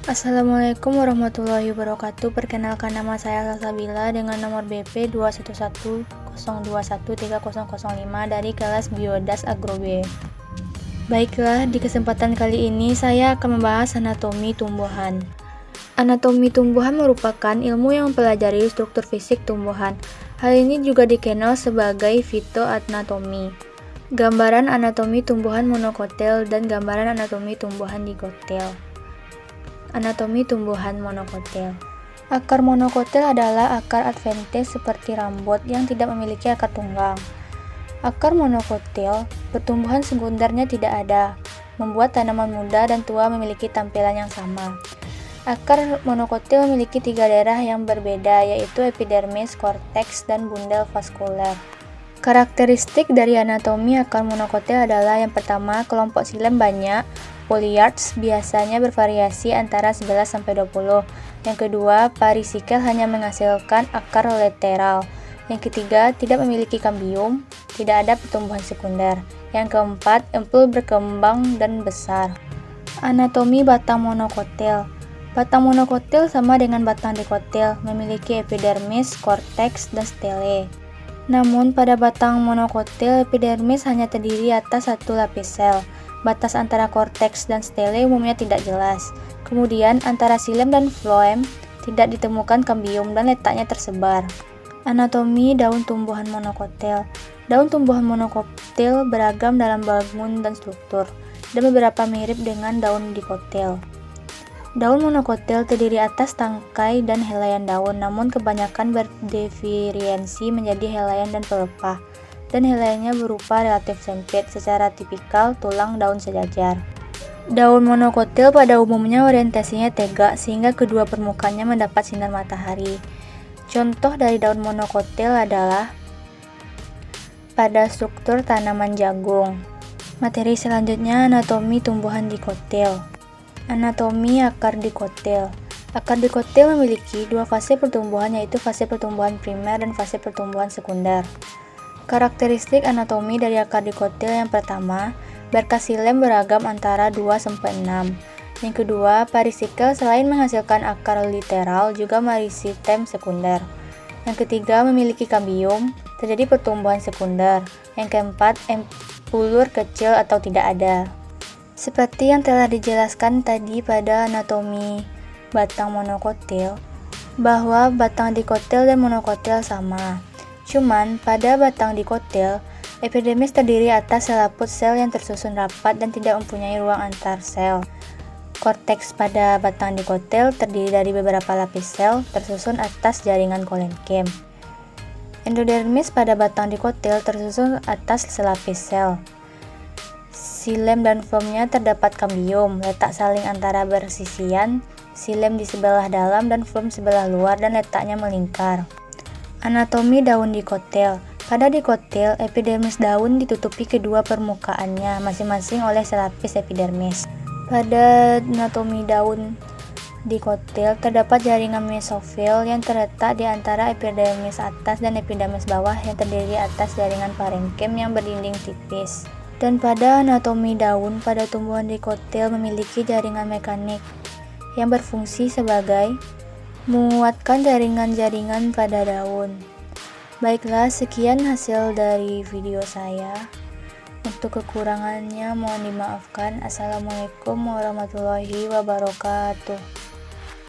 Assalamualaikum warahmatullahi wabarakatuh. Perkenalkan, nama saya Salsabila dengan nomor BP 2110213005 dari kelas Biodas Agro B. Baiklah, di kesempatan kali ini saya akan membahas anatomi tumbuhan. Anatomi tumbuhan merupakan ilmu yang mempelajari struktur fisik tumbuhan. Hal ini juga dikenal sebagai fitoanatomi. Gambaran anatomi tumbuhan monokotil dan gambaran anatomi tumbuhan dikotil. Anatomi tumbuhan monokotil. Akar monokotil adalah akar adventes seperti rambut yang tidak memiliki akar tunggang. Akar monokotil, pertumbuhan sekundernya tidak ada, membuat tanaman muda dan tua memiliki tampilan yang sama. Akar monokotil memiliki 3 daerah yang berbeda, yaitu epidermis, korteks, dan bundel vaskuler. Karakteristik dari anatomi akar monokotil adalah yang pertama, kelompok xilem banyak. Foliarts biasanya bervariasi antara 11-20. Yang kedua, parisikel hanya menghasilkan akar lateral. Yang ketiga, tidak memiliki kambium, tidak ada pertumbuhan sekunder. Yang keempat, empul berkembang dan besar. Anatomi batang monokotil. Batang monokotil sama dengan batang dikotil, memiliki epidermis, korteks, dan stele. Namun pada batang monokotil, epidermis hanya terdiri atas satu lapis sel. Batas antara korteks dan stele umumnya tidak jelas. Kemudian antara xilem dan floem tidak ditemukan kambium dan letaknya tersebar. Anatomi daun tumbuhan monokotil. Daun tumbuhan monokotil beragam dalam bangun dan struktur, dan beberapa mirip dengan daun dikotil. Daun monokotil terdiri atas tangkai dan helaian daun, namun kebanyakan berdiferensiasi menjadi helaian dan pelepah, dan helaiannya berupa relatif sempit, secara tipikal tulang daun sejajar. Daun monokotil pada umumnya orientasinya tegak, sehingga kedua permukaannya mendapat sinar matahari. Contoh dari daun monokotil adalah pada struktur tanaman jagung. Materi selanjutnya, anatomi tumbuhan dikotil. Anatomi akar dikotil. Akar dikotil memiliki 2 fase pertumbuhan, yaitu fase pertumbuhan primer dan fase pertumbuhan sekunder. Karakteristik anatomi dari akar dikotil yang pertama, berkas xilem beragam antara 2-6. Yang kedua, parisikel selain menghasilkan akar literal juga meristem sekunder. Yang ketiga, memiliki kambium, terjadi pertumbuhan sekunder. Yang keempat, empulur kecil atau tidak ada. Seperti yang telah dijelaskan tadi pada anatomi batang monokotil, bahwa batang dikotil dan monokotil sama. Cuman, pada batang dikotil, epidermis terdiri atas selaput sel yang tersusun rapat dan tidak mempunyai ruang antar sel. Korteks pada batang dikotil terdiri dari beberapa lapis sel tersusun atas jaringan kolenkem. Endodermis pada batang dikotil tersusun atas selapis sel. Xilem dan floemnya terdapat kambium, letak saling antara bersisian, xilem di sebelah dalam dan floem sebelah luar, dan letaknya melingkar. Anatomi daun dikotil. Pada dikotil, epidermis daun ditutupi kedua permukaannya masing-masing oleh selapis epidermis. Pada anatomi daun dikotil terdapat jaringan mesofil yang terletak di antara epidermis atas dan epidermis bawah yang terdiri atas jaringan parenkim yang berdinding tipis. Dan pada anatomi daun pada tumbuhan dikotil memiliki jaringan mekanik yang berfungsi sebagai menguatkan jaringan-jaringan pada daun. Baiklah, sekian hasil dari video saya. Untuk kekurangannya mohon dimaafkan. Assalamualaikum warahmatullahi wabarakatuh.